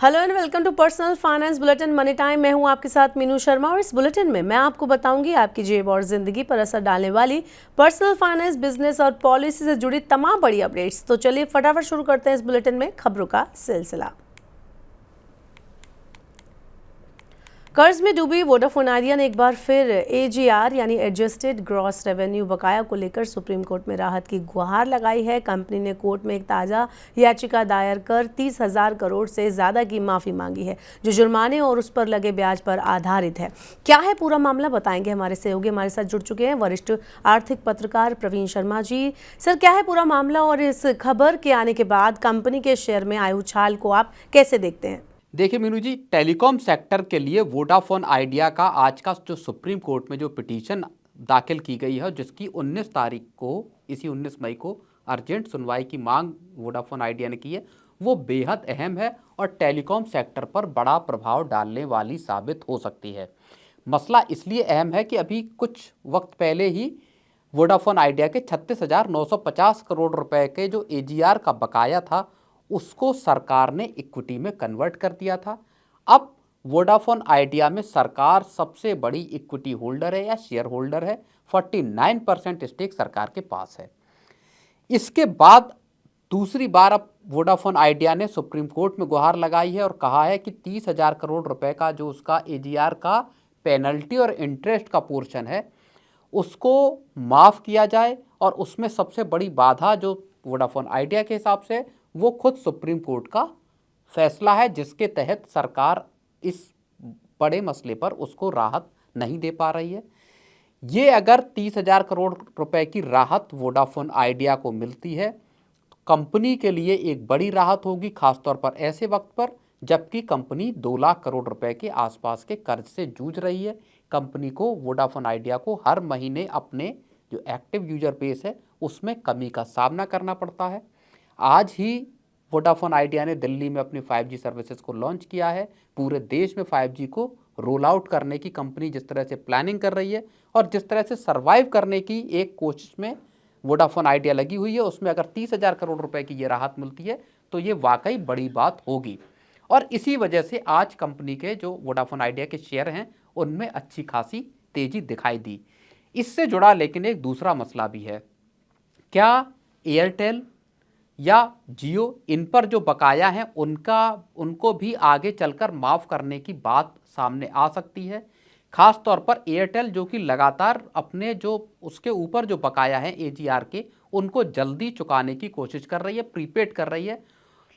Hello and welcome to personal finance bulletin money time. मैं हूं आपके साथ मीनू शर्मा और इस बुलेटिन में मैं आपको बताऊंगी आपकी जेब और जिंदगी पर असर डालने वाली पर्सनल फाइनेंस, बिजनेस और पॉलिसी से जुड़ी तमाम बड़ी अपडेट्स। तो चलिए फटाफट शुरू करते हैं इस बुलेटिन में खबरों का सिलसिला। कर्ज में डूबी वोडाफोन आइडिया ने एक बार फिर एजीआर यानी एडजस्टेड ग्रॉस रेवेन्यू बकाया को लेकर सुप्रीम कोर्ट में राहत की गुहार लगाई है। कंपनी ने कोर्ट में एक ताज़ा याचिका दायर कर 30,000 करोड़ से ज़्यादा की माफ़ी मांगी है, जो जुर्माने और उस पर लगे ब्याज पर आधारित है। क्या है पूरा मामला, बताएंगे हमारे सहयोगी हमारे साथ जुड़ चुके हैं वरिष्ठ आर्थिक पत्रकार प्रवीण शर्मा जी। सर, क्या है पूरा मामला और इस खबर के आने के बाद कंपनी के शेयर में आए उछाल को आप कैसे देखते हैं? देखिए मीनू जी, टेलीकॉम सेक्टर के लिए वोडाफोन आइडिया का आज का जो सुप्रीम कोर्ट में जो पिटीशन दाखिल की गई है, जिसकी 19 तारीख को, इसी 19 मई को अर्जेंट सुनवाई की मांग वोडाफोन आइडिया ने की है, वो बेहद अहम है और टेलीकॉम सेक्टर पर बड़ा प्रभाव डालने वाली साबित हो सकती है। मसला इसलिए अहम है कि अभी कुछ वक्त पहले ही वोडाफोन आइडिया के 36,950 करोड़ रुपए के जो एजीआर का बकाया था, उसको सरकार ने इक्विटी में कन्वर्ट कर दिया था। अब वोडाफोन आइडिया में सरकार सबसे बड़ी इक्विटी होल्डर है या शेयर होल्डर है। 49% स्टेक सरकार के पास है। इसके बाद दूसरी बार अब वोडाफोन आइडिया ने सुप्रीम कोर्ट में गुहार लगाई है और कहा है कि 30,000 करोड़ रुपए का जो उसका एजीआर का पेनल्टी और इंटरेस्ट का पोर्शन है, उसको माफ़ किया जाए। और उसमें सबसे बड़ी बाधा जो वोडाफोन आइडिया के हिसाब से वो खुद सुप्रीम कोर्ट का फैसला है, जिसके तहत सरकार इस बड़े मसले पर उसको राहत नहीं दे पा रही है। ये अगर 30,000 करोड़ रुपए की राहत वोडाफोन आइडिया को मिलती है तो कंपनी के लिए एक बड़ी राहत होगी, खासतौर पर ऐसे वक्त पर जबकि कंपनी 2 लाख करोड़ रुपए के आसपास के कर्ज से जूझ रही है। कंपनी को, वोडाफोन आइडिया को हर महीने अपने जो एक्टिव यूजर बेस है उसमें कमी का सामना करना पड़ता है। आज ही वोडाफोन आइडिया ने दिल्ली में अपनी 5G सर्विसेज को लॉन्च किया है। पूरे देश में 5G को रोल आउट करने की कंपनी जिस तरह से प्लानिंग कर रही है और जिस तरह से सर्वाइव करने की एक कोशिश में वोडाफोन आइडिया लगी हुई है, उसमें अगर 30,000 करोड़ रुपए की ये राहत मिलती है तो ये वाकई बड़ी बात होगी। और इसी वजह से आज कंपनी के जो वोडाफोन आइडिया के शेयर हैं उनमें अच्छी खासी तेजी दिखाई दी। इससे जुड़ा लेकिन एक दूसरा मसला भी है। क्या एयरटेल या जियो, इन पर जो बकाया है उनको भी आगे चलकर माफ़ करने की बात सामने आ सकती है। खास तौर पर एयरटेल, जो कि लगातार अपने जो उसके ऊपर जो बकाया है एजीआर के, उनको जल्दी चुकाने की कोशिश कर रही है, प्रीपेड कर रही है।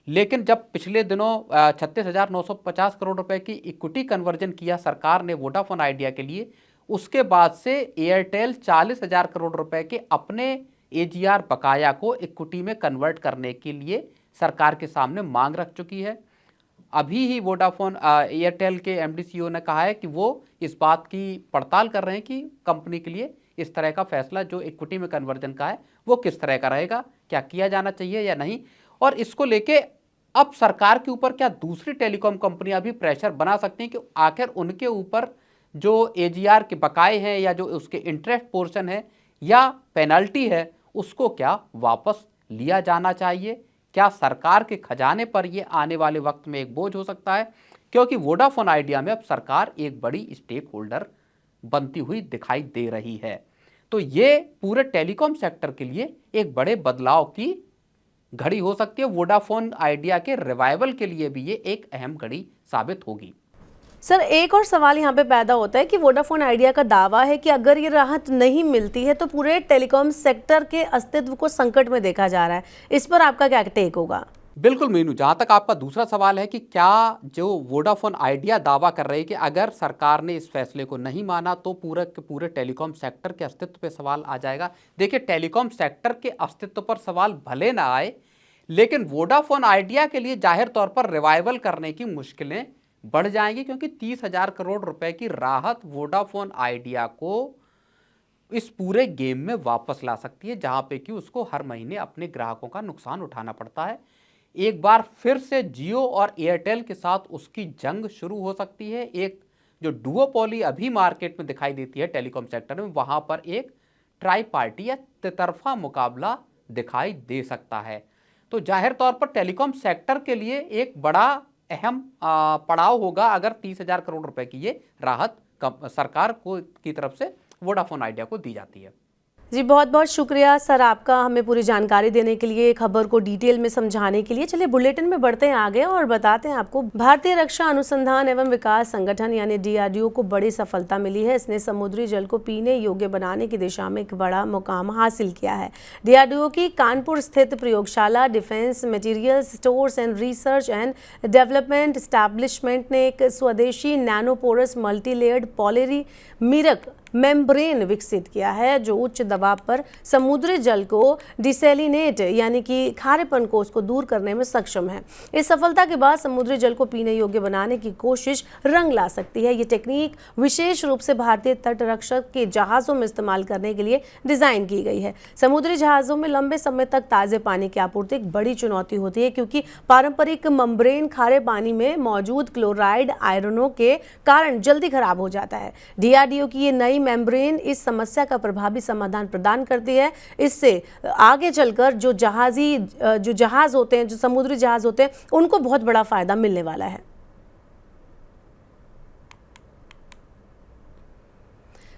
लेकिन जब पिछले दिनों 36,950 करोड़ रुपए की इक्विटी कन्वर्जन किया सरकार ने वोडाफोन आइडिया के लिए, उसके बाद से एयरटेल 40,000 करोड़ रुपए के अपने एजीआर बकाया को इक्विटी में कन्वर्ट करने के लिए सरकार के सामने मांग रख चुकी है। अभी ही वोडाफोन एयरटेल के एमडी सीईओ ने कहा है कि वो इस बात की पड़ताल कर रहे हैं कि कंपनी के लिए इस तरह का फैसला जो इक्विटी में कन्वर्जन का है वो किस तरह का रहेगा, क्या किया जाना चाहिए या नहीं। और इसको लेके अब सरकार के ऊपर क्या दूसरी टेलीकॉम कंपनियां भी प्रेशर बना सकती हैं कि आखिर उनके ऊपर जो एजीआर के बकाए हैं या जो उसके इंटरेस्ट पोर्शन है या पेनल्टी है, उसको क्या वापस लिया जाना चाहिए। क्या सरकार के खजाने पर यह आने वाले वक्त में एक बोझ हो सकता है, क्योंकि वोडाफोन आइडिया में अब सरकार एक बड़ी स्टेक होल्डर बनती हुई दिखाई दे रही है। तो ये पूरे टेलीकॉम सेक्टर के लिए एक बड़े बदलाव की घड़ी हो सकती है। वोडाफोन आइडिया के रिवाइवल के लिए भी ये एक अहम घड़ी साबित होगी। सर, एक और सवाल यहाँ पे पैदा होता है कि वोडाफोन आइडिया का दावा है कि अगर ये राहत नहीं मिलती है तो पूरे टेलीकॉम सेक्टर के अस्तित्व को संकट में देखा जा रहा है। इस पर आपका क्या टेक होगा? बिल्कुल मीनू, जहां तक आपका दूसरा सवाल है कि क्या जो वोडाफोन आइडिया दावा कर रही है कि अगर सरकार ने इस फैसले को नहीं माना तो पूरे के पूरे टेलीकॉम सेक्टर के अस्तित्व पर सवाल आ जाएगा। देखिए, टेलीकॉम सेक्टर के अस्तित्व पर सवाल भले ना आए, लेकिन वोडाफोन आइडिया के लिए जाहिर तौर पर रिवाइवल करने की मुश्किलें बढ़ जाएंगी, क्योंकि 30,000 करोड़ रुपए की राहत वोडाफोन आइडिया को इस पूरे गेम में वापस ला सकती है, जहां पे कि उसको हर महीने अपने ग्राहकों का नुकसान उठाना पड़ता है। एक बार फिर से जियो और एयरटेल के साथ उसकी जंग शुरू हो सकती है। एक जो डुओपोली अभी मार्केट में दिखाई देती है टेलीकॉम सेक्टर में, वहां पर एक ट्राई पार्टी या तितरफा मुकाबला दिखाई दे सकता है। तो जाहिर तौर पर टेलीकॉम सेक्टर के लिए एक बड़ा अहम पड़ाव होगा अगर 30,000 करोड़ रुपए की ये राहत सरकार को की तरफ से वोडाफोन आइडिया को दी जाती है। जी बहुत बहुत शुक्रिया सर आपका हमें पूरी जानकारी देने के लिए, खबर को डिटेल में समझाने के लिए। चलिए बुलेटिन में बढ़ते हैं आगे और बताते हैं आपको, भारतीय रक्षा अनुसंधान एवं विकास संगठन यानी DRDO को बड़ी सफलता मिली है। इसने समुद्री जल को पीने योग्य बनाने की दिशा में एक बड़ा मुकाम हासिल किया है। DRDO की कानपुर स्थित प्रयोगशाला defence material stores and research and development establishment ने एक स्वदेशी नैनोपोरस मल्टीलेयर्ड पॉलीमीरिक मेम्ब्रेन विकसित किया है जो उच्च दबाव पर समुद्री जल को डिसैलिनेट यानी कि खारेपन को उसको दूर करने में सक्षम है। इस सफलता के बाद समुद्री जल को पीने योग्य बनाने की कोशिश रंग ला सकती है। ये टेक्निक विशेष रूप से भारतीय तट रक्षक के जहाज़ों में इस्तेमाल करने के लिए डिज़ाइन की गई है। समुद्री जहाज़ों में लंबे समय तक ताज़े पानी की आपूर्ति एक बड़ी चुनौती होती है क्योंकि पारंपरिक मेम्ब्रेन खारे पानी में मौजूद क्लोराइड आयरनों के कारण जल्दी खराब हो जाता है। DRDO की ये नई मेम्ब्रेन इस समस्या का प्रभावी समाधान प्रदान करती है। इससे आगे चलकर जो जहाज होते हैं, जो समुद्री जहाज होते हैं, उनको बहुत बड़ा फायदा मिलने वाला है।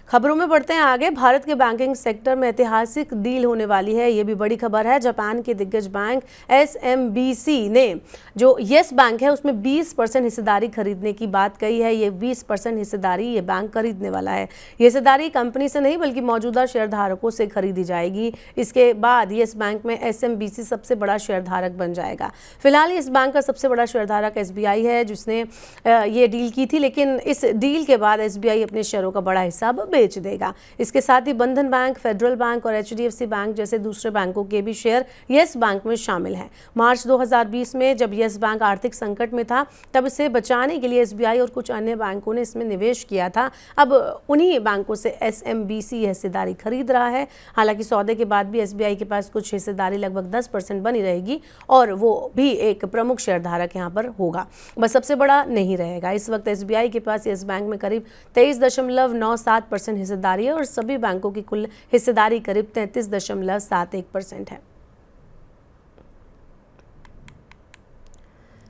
खबरों में बढ़ते हैं आगे। भारत के बैंकिंग सेक्टर में ऐतिहासिक डील होने वाली है, ये भी बड़ी खबर है। जापान के दिग्गज बैंक SMBC ने जो येस बैंक है उसमें 20% हिस्सेदारी खरीदने की बात कही है। ये 20% हिस्सेदारी ये बैंक खरीदने वाला है। ये हिस्सेदारी कंपनी से नहीं बल्कि मौजूदा शेयरधारकों से खरीदी जाएगी। इसके बाद येस बैंक में SMBC सबसे बड़ा शेयरधारक बन जाएगा। फिलहाल इस बैंक का सबसे बड़ा शेयरधारक SBI है जिसने ये डील की थी, लेकिन इस डील के बाद SBI अपने शेयरों का बड़ा हिस्सा बेच देगा। इसके साथ ही बंधन बैंक, फेडरल बैंक और HDFC बैंक जैसे दूसरे बैंकों के भी शेयर येस बैंक में शामिल हैं। मार्च 2020 में जब येस बैंक आर्थिक संकट में था तब इसे बचाने के लिए SBI और कुछ अन्य बैंकों ने इसमें निवेश किया था। अब उन्हीं बैंकों से SMBC हिस्सेदारी खरीद रहा है। हालांकि सौदे के बाद भी SBI के पास कुछ हिस्सेदारी लगभग 10% बनी रहेगी और वो भी एक प्रमुख शेयरधारक यहाँ पर होगा, बस सबसे बड़ा नहीं रहेगा। इस वक्त SBI के पास येस बैंक में करीब 23.97% हिस्सेदारी है और सभी बैंकों की कुल हिस्सेदारी करीब 33.71% है।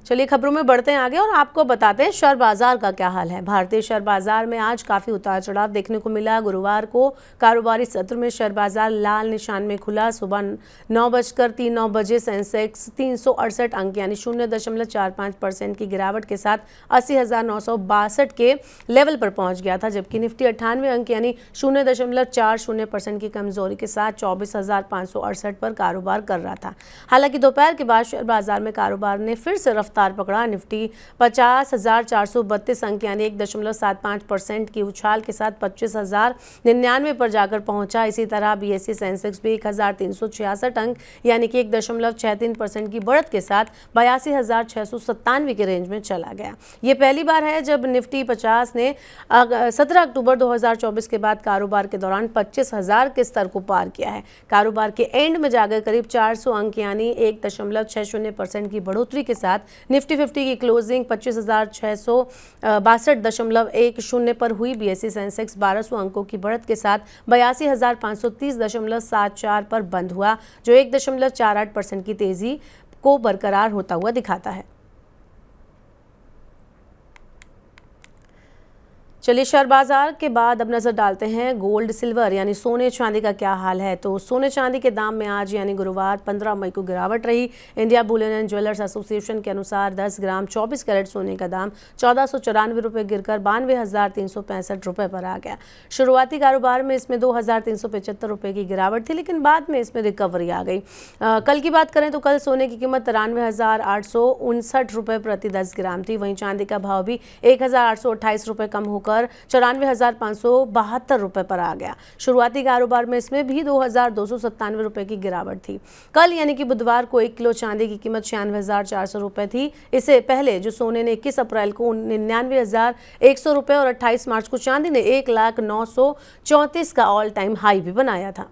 चलिए खबरों में बढ़ते हैं आगे और आपको बताते हैं शेयर बाजार का क्या हाल है। भारतीय शेयर बाजार में आज काफी उतार चढ़ाव देखने को मिला। गुरुवार को कारोबारी सत्र में शेयर बाजार लाल निशान में खुला। सुबह 9:39 बजे सेंसेक्स 368 अंक यानी 0.45% की गिरावट के साथ 80,962 के लेवल पर पहुंच गया था, जबकि निफ्टी 98 अंक यानी 0.40% की कमजोरी के साथ 24,568 पर कारोबार कर रहा था। हालांकि दोपहर के बाद शेयर बाजार में कारोबार ने फिर से रफ्तार पकड़ा। निफ्टी 50,432 अंक यानी 1.75% की उछाल के साथ 25,099 पर जाकर पहुंचा। इसी तरह BSE सेंसेक्स भी 1,366 अंक यानी कि 1.63% की बढ़त के साथ 82,697 के रेंज में चला गया। ये पहली बार है जब निफ्टी 50 ने 17 अक्टूबर 2024 के बाद कारोबार के दौरान 25,000 के स्तर को पार किया है। कारोबार के एंड में जाकर करीब 400 अंक यानी 1.60% की बढ़ोतरी के साथ निफ्टी 50 की क्लोजिंग 25,662.10 पर हुई। BSE सेंसेक्स 1200 अंकों की बढ़त के साथ 82,530.74 पर बंद हुआ, जो 1.48% की तेजी को बरकरार होता हुआ दिखाता है। चलिए शेयर बाजार के बाद अब नजर डालते हैं गोल्ड सिल्वर यानी सोने चांदी का क्या हाल है। तो सोने चांदी के दाम में आज यानी गुरुवार 15 मई को गिरावट रही। India Boolean and jewellers association के अनुसार 10 ग्राम 24 कैरेट सोने का दाम 1494 रुपये गिरकर 92,365 रुपये पर आ गया। शुरुआती कारोबार में इसमें 2,375 रुपये की गिरावट थी, लेकिन बाद में इसमें रिकवरी आ गई। कल की बात करें तो कल सोने की कीमत 93,859 रुपये प्रति 10 ग्राम थी। वहीं चांदी का भाव भी 1,828 रुपये कम होकर 94,572 रुपये पर आ गया। शुरुआती कारोबार में इसमें भी 2,297 रुपये की गिरावट थी। कल यानी कि बुधवार को 1 किलो चांदी की कीमत 96,400 रुपये थी। इससे पहले जो सोने ने 21 अप्रैल को 99,100 रुपये और 28 मार्च को चांदी ने 1,09,34 का ऑल टाइम हाई भी बनाया था।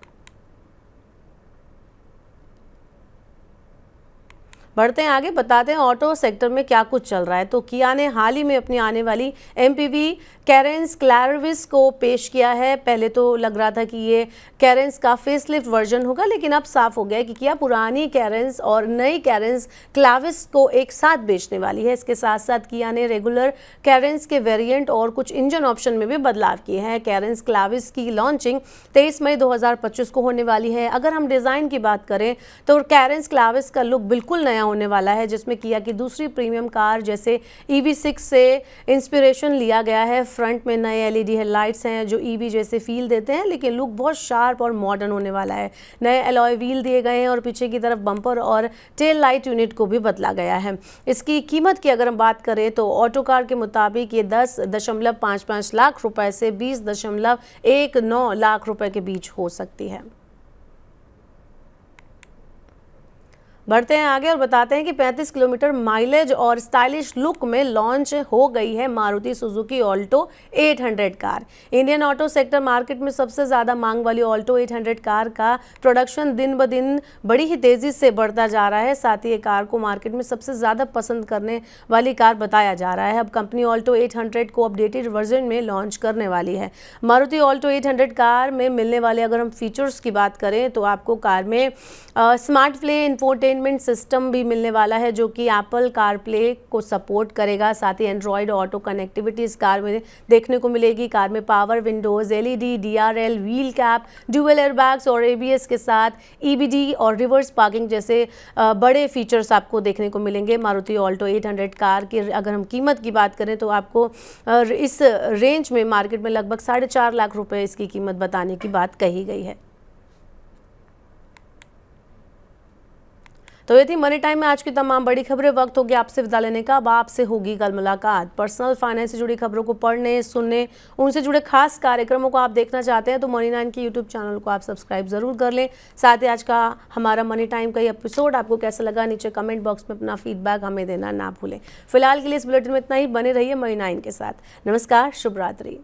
बढ़ते हैं आगे, बताते हैं ऑटो सेक्टर में क्या कुछ चल रहा है। तो किया ने हाल ही में अपनी आने वाली एमपीवी कैरेंस क्लैरविस को पेश किया है। पहले तो लग रहा था कि ये कैरेंस का फेसलिफ्ट वर्जन होगा, लेकिन अब साफ हो गया है कि किया पुरानी कैरेंस और नई कैरेंस क्लैविस को एक साथ बेचने वाली है। इसके साथ साथ किया ने रेगुलर कैरेंस के वेरिएंट और कुछ इंजन ऑप्शन में भी बदलाव किए हैं। कैरेंस क्लैविस की लॉन्चिंग 23 मई 2025 को होने वाली है। अगर हम डिज़ाइन की बात करें तो कैरेंस क्लैविस का लुक बिल्कुल नया होने वाला है, जिसमें किया की दूसरी प्रीमियम कार जैसे EV6 से इंस्पिरेशन लिया गया है। फ्रंट में नए LED हेडलाइट्स हैं जो EV जैसे फील देते हैं, लेकिन लुक बहुत शार्प और मॉडर्न होने वाला है। नए अलॉय व्हील दिए गए हैं और पीछे की तरफ बम्पर और टेल लाइट यूनिट को भी बदला गया है। इसकी कीमत की अगर हम बात करें तो ऑटो कार के मुताबिक ये 10.55 लाख रुपए से 20.19 लाख रुपए के बीच हो सकती है। बढ़ते हैं आगे और बताते हैं कि 35 किलोमीटर माइलेज और स्टाइलिश लुक में लॉन्च हो गई है Maruti Suzuki Alto 800 car. Indian auto sector market में सबसे ज़्यादा मांग वाली ऑल्टो 800 कार का प्रोडक्शन दिन ब दिन बड़ी ही तेज़ी से बढ़ता जा रहा है। साथ ही ये कार को मार्केट में सबसे ज़्यादा पसंद करने वाली कार बताया जा रहा है। अब कंपनी ऑल्टो 800 को अपडेटेड वर्जन में लॉन्च करने वाली है। मारुति ऑल्टो 800 कार में मिलने वाले अगर हम फीचर्स की बात करें तो आपको कार में स्मार्ट प्ले इंफोटेनमेंट सिस्टम भी मिलने वाला है, जो कि एप्पल कारप्ले को सपोर्ट करेगा। साथ ही एंड्रॉयड ऑटो कनेक्टिविटी इस कार में देखने को मिलेगी। कार में power Windows, LED, DRL, wheel cap, dual airbags और ABS के साथ EBD और रिवर्स पार्किंग जैसे बड़े फीचर्स आपको देखने को मिलेंगे। मारुति ऑल्टो 800 कार की अगर हम कीमत की बात करें तो आपको इस रेंज में मार्केट में लगभग 4.5 लाख रुपए इसकी कीमत बताने की बात कही गई है। तो ये थी मनी टाइम में आज की तमाम बड़ी खबरें। वक्त हो गया आपसे विदा लेने का। अब आपसे होगी कल मुलाकात। पर्सनल फाइनेंस से जुड़ी खबरों को पढ़ने, सुनने, उनसे जुड़े खास कार्यक्रमों को आप देखना चाहते हैं तो मनी 9 के YouTube चैनल को आप सब्सक्राइब जरूर कर लें। साथ ही आज का हमारा मनी टाइम का ये एपिसोड आपको कैसा लगा नीचे कमेंट बॉक्स में अपना फीडबैक हमें देना ना भूलें। फिलहाल के लिए इस बुलेटिन में इतना ही। बने रहिए मनी 9 के साथ। नमस्कार, शुभ रात्रि।